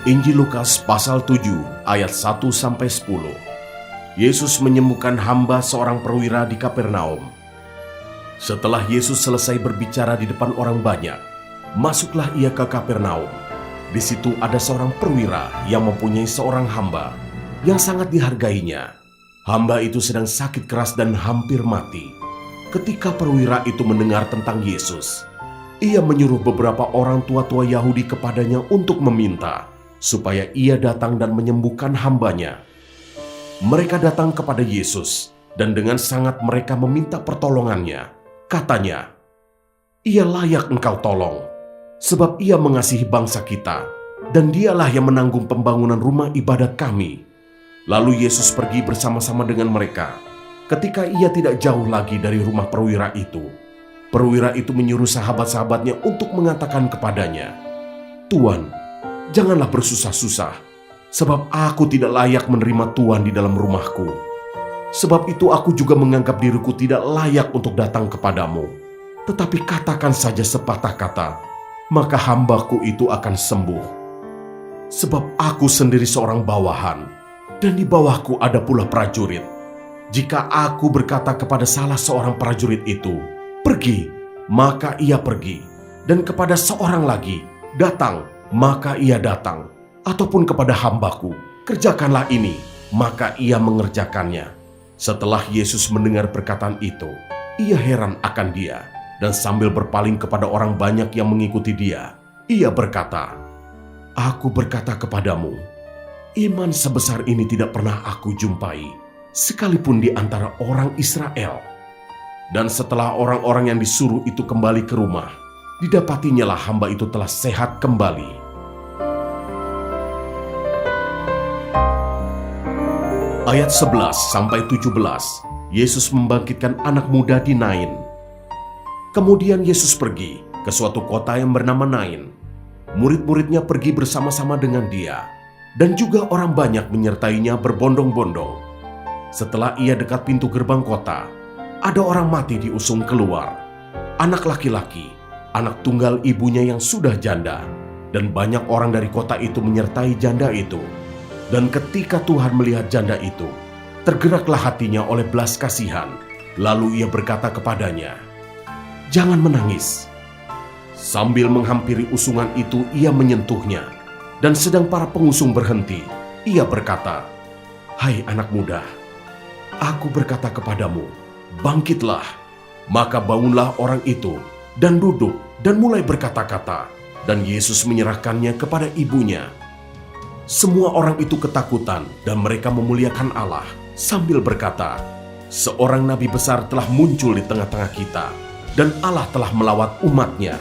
Injil Lukas pasal 7 ayat 1-10. Yesus menyembuhkan hamba seorang perwira di Kapernaum. Setelah Yesus selesai berbicara di depan orang banyak, masuklah ia ke Kapernaum. Di situ ada seorang perwira yang mempunyai seorang hamba yang sangat dihargainya. Hamba itu sedang sakit keras dan hampir mati. Ketika perwira itu mendengar tentang Yesus, ia menyuruh beberapa orang tua-tua Yahudi kepadanya untuk meminta supaya ia datang dan menyembuhkan hambanya. Mereka datang kepada Yesus dan dengan sangat mereka meminta pertolongannya. Katanya, "Ia layak engkau tolong, sebab ia mengasihi bangsa kita, dan dialah yang menanggung pembangunan rumah ibadat kami." Lalu Yesus pergi bersama-sama dengan mereka. Ketika ia tidak jauh lagi dari rumah perwira itu menyuruh sahabat-sahabatnya untuk mengatakan kepadanya, "Tuan, janganlah bersusah-susah, sebab aku tidak layak menerima Tuan di dalam rumahku. Sebab itu aku juga menganggap diriku tidak layak untuk datang kepadamu. Tetapi katakan saja sepatah kata, maka hambaku itu akan sembuh. Sebab aku sendiri seorang bawahan, dan di bawahku ada pula prajurit. Jika aku berkata kepada salah seorang prajurit itu, 'Pergi,' maka ia pergi. Dan kepada seorang lagi, 'Datang,' maka ia datang. Ataupun kepada hambaku, 'Kerjakanlah ini,' maka ia mengerjakannya." Setelah Yesus mendengar perkataan itu, ia heran akan dia, dan sambil berpaling kepada orang banyak yang mengikuti dia, ia berkata, "Aku berkata kepadamu, iman sebesar ini tidak pernah aku jumpai, sekalipun di antara orang Israel." Dan setelah orang-orang yang disuruh itu kembali ke rumah, didapatinya lah hamba itu telah sehat kembali. Ayat 11-17, Yesus membangkitkan anak muda di Nain. Kemudian Yesus pergi ke suatu kota yang bernama Nain. Murid-muridnya pergi bersama-sama dengan dia, dan juga orang banyak menyertainya berbondong-bondong. Setelah ia dekat pintu gerbang kota, ada orang mati diusung keluar. Anak laki-laki, anak tunggal ibunya yang sudah janda, dan banyak orang dari kota itu menyertai janda itu. Dan ketika Tuhan melihat janda itu, tergeraklah hatinya oleh belas kasihan. Lalu ia berkata kepadanya, "Jangan menangis." Sambil menghampiri usungan itu, ia menyentuhnya. Dan sedang para pengusung berhenti, ia berkata, "Hai anak muda, aku berkata kepadamu, bangkitlah." Maka bangunlah orang itu dan duduk dan mulai berkata-kata. Dan Yesus menyerahkannya kepada ibunya. Semua orang itu ketakutan dan mereka memuliakan Allah sambil berkata, "Seorang nabi besar telah muncul di tengah-tengah kita, dan Allah telah melawat umat-Nya."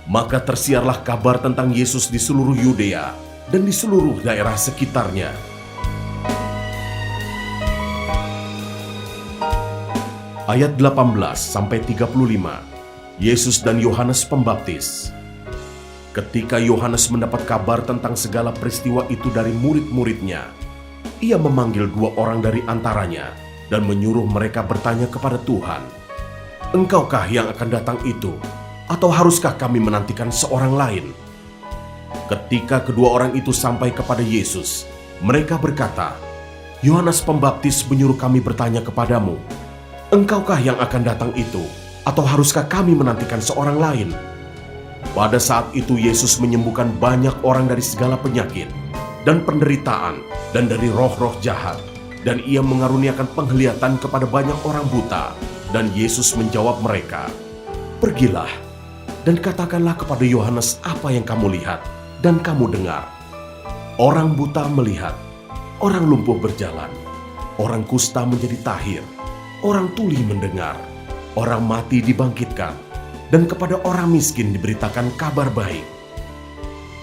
Maka tersiarlah kabar tentang Yesus di seluruh Yudea dan di seluruh daerah sekitarnya. Ayat 18-35, Yesus dan Yohanes Pembaptis. Ketika Yohanes mendapat kabar tentang segala peristiwa itu dari murid-muridnya, ia memanggil 2 orang dari antaranya dan menyuruh mereka bertanya kepada Tuhan, "Engkaukah yang akan datang itu, atau haruskah kami menantikan seorang lain?" Ketika kedua orang itu sampai kepada Yesus, mereka berkata, "Yohanes Pembaptis menyuruh kami bertanya kepadamu, engkaukah yang akan datang itu, atau haruskah kami menantikan seorang lain?" Pada saat itu Yesus menyembuhkan banyak orang dari segala penyakit dan penderitaan dan dari roh-roh jahat, dan ia mengaruniakan penglihatan kepada banyak orang buta. Dan Yesus menjawab mereka, "Pergilah dan katakanlah kepada Yohanes apa yang kamu lihat dan kamu dengar. Orang buta melihat, orang lumpuh berjalan, orang kusta menjadi tahir, orang tuli mendengar, orang mati dibangkitkan, dan kepada orang miskin diberitakan kabar baik.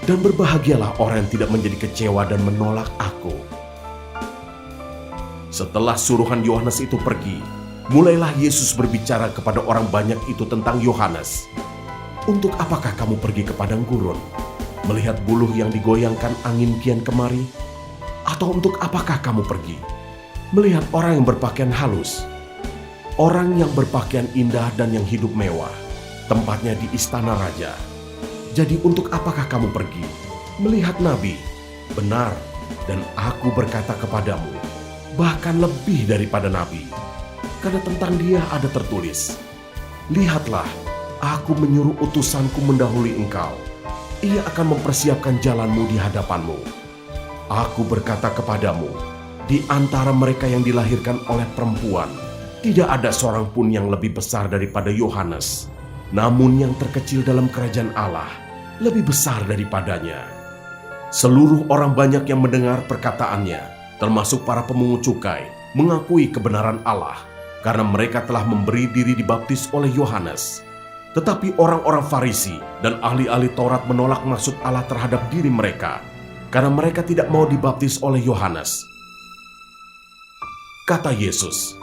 Dan berbahagialah orang yang tidak menjadi kecewa dan menolak Aku." Setelah suruhan Yohanes itu pergi, mulailah Yesus berbicara kepada orang banyak itu tentang Yohanes. "Untuk apakah kamu pergi ke padang gurun, melihat buluh yang digoyangkan angin kian kemari? Atau untuk apakah kamu pergi, melihat orang yang berpakaian halus, orang yang berpakaian indah dan yang hidup mewah, tempatnya di istana raja? Jadi untuk apakah kamu pergi, melihat nabi. Benar, dan aku berkata kepadamu, bahkan lebih daripada nabi. Karena tentang dia ada tertulis, lihatlah, aku menyuruh utusanku mendahului engkau. Ia akan mempersiapkan jalanmu di hadapanmu. Aku berkata kepadamu, di antara mereka yang dilahirkan oleh perempuan, tidak ada seorang pun yang lebih besar daripada Yohanes. Namun yang terkecil dalam kerajaan Allah lebih besar daripadanya. Seluruh orang banyak yang mendengar perkataannya, termasuk para pemungut cukai, mengakui kebenaran Allah, karena mereka telah memberi diri dibaptis oleh Yohanes. Tetapi orang-orang Farisi dan ahli-ahli Taurat menolak maksud Allah terhadap diri mereka, karena mereka tidak mau dibaptis oleh Yohanes. Kata Yesus,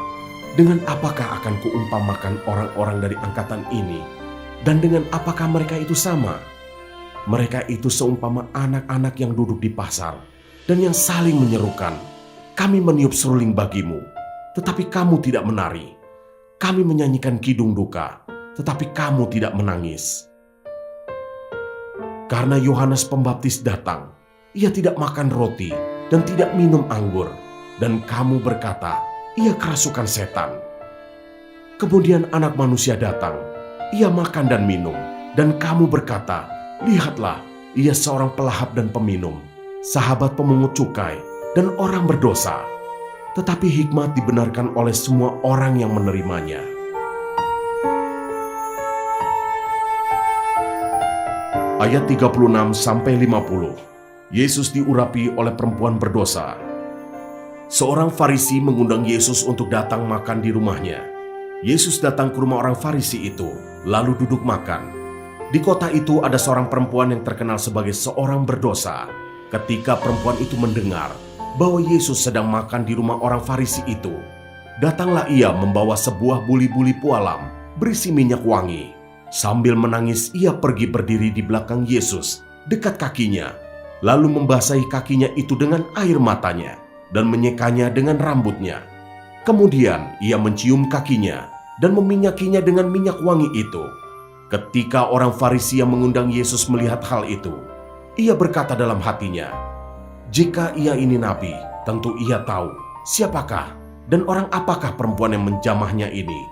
dengan apakah akan kuumpamakan orang-orang dari angkatan ini, dan dengan apakah mereka itu sama? Mereka itu seumpama anak-anak yang duduk di pasar dan yang saling menyerukan, kami meniup seruling bagimu, tetapi kamu tidak menari. Kami menyanyikan kidung duka, tetapi kamu tidak menangis. Karena Yohanes Pembaptis datang, ia tidak makan roti dan tidak minum anggur, dan kamu berkata, ia kerasukan setan. Kemudian Anak Manusia datang, ia makan dan minum, dan kamu berkata, lihatlah, ia seorang pelahap dan peminum, sahabat pemungut cukai dan orang berdosa. Tetapi hikmat dibenarkan oleh semua orang yang menerimanya. Ayat 36-50. Yesus diurapi oleh perempuan berdosa. Seorang Farisi mengundang Yesus untuk datang makan di rumahnya. Yesus datang ke rumah orang Farisi itu, lalu duduk makan. Di kota itu ada seorang perempuan yang terkenal sebagai seorang berdosa. Ketika perempuan itu mendengar bahwa Yesus sedang makan di rumah orang Farisi itu, datanglah ia membawa sebuah buli-buli pualam berisi minyak wangi. Sambil menangis ia pergi berdiri di belakang Yesus, dekat kakinya, lalu membasahi kakinya itu dengan air matanya dan menyekanya dengan rambutnya. Kemudian ia mencium kakinya dan meminyakinya dengan minyak wangi itu. Ketika orang Farisi yang mengundang Yesus melihat hal itu, ia berkata dalam hatinya, jika ia ini nabi, tentu ia tahu siapakah dan orang apakah perempuan yang menjamahnya ini.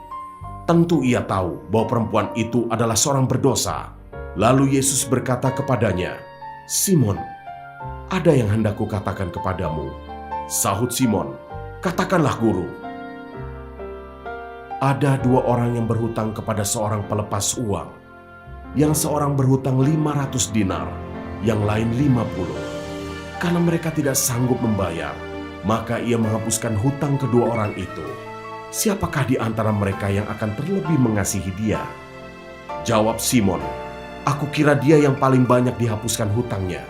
Tentu ia tahu bahwa perempuan itu adalah seorang berdosa. Lalu Yesus berkata kepadanya, Simon, ada yang hendak kukatakan kepadamu. Sahut Simon, katakanlah guru. Ada dua orang yang berhutang kepada seorang pelepas uang. Yang seorang berhutang 500 dinar, yang lain 50. Karena mereka tidak sanggup membayar, maka ia menghapuskan hutang kedua orang itu. Siapakah di antara mereka yang akan terlebih mengasihi dia? Jawab Simon, aku kira dia yang paling banyak dihapuskan hutangnya.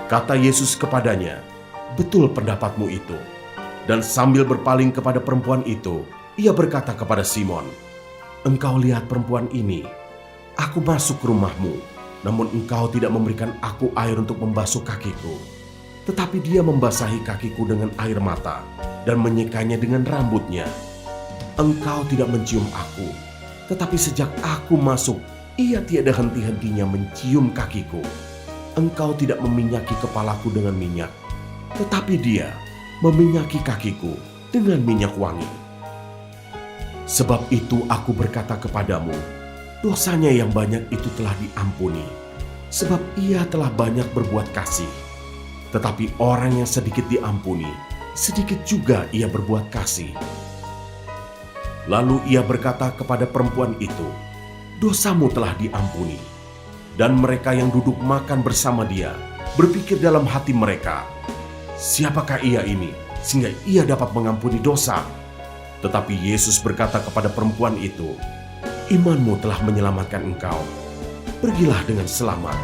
Kata Yesus kepadanya, betul pendapatmu itu. Dan sambil berpaling kepada perempuan itu, ia berkata kepada Simon, engkau lihat perempuan ini, aku masuk ke rumahmu, namun engkau tidak memberikan aku air untuk membasuh kakiku. Tetapi dia membasahi kakiku dengan air mata dan menyekanya dengan rambutnya. Engkau tidak mencium aku, tetapi sejak aku masuk, ia tiada henti-hentinya mencium kakiku. Engkau tidak meminyaki kepalaku dengan minyak, tetapi dia meminyaki kakiku dengan minyak wangi. Sebab itu aku berkata kepadamu, dosanya yang banyak itu telah diampuni, sebab ia telah banyak berbuat kasih. Tetapi orang yang sedikit diampuni, sedikit juga ia berbuat kasih. Lalu ia berkata kepada perempuan itu, dosamu telah diampuni. Dan mereka yang duduk makan bersama dia berpikir dalam hati mereka, siapakah ia ini sehingga ia dapat mengampuni dosa? Tetapi Yesus berkata kepada perempuan itu, imanmu telah menyelamatkan engkau. Pergilah dengan selamat.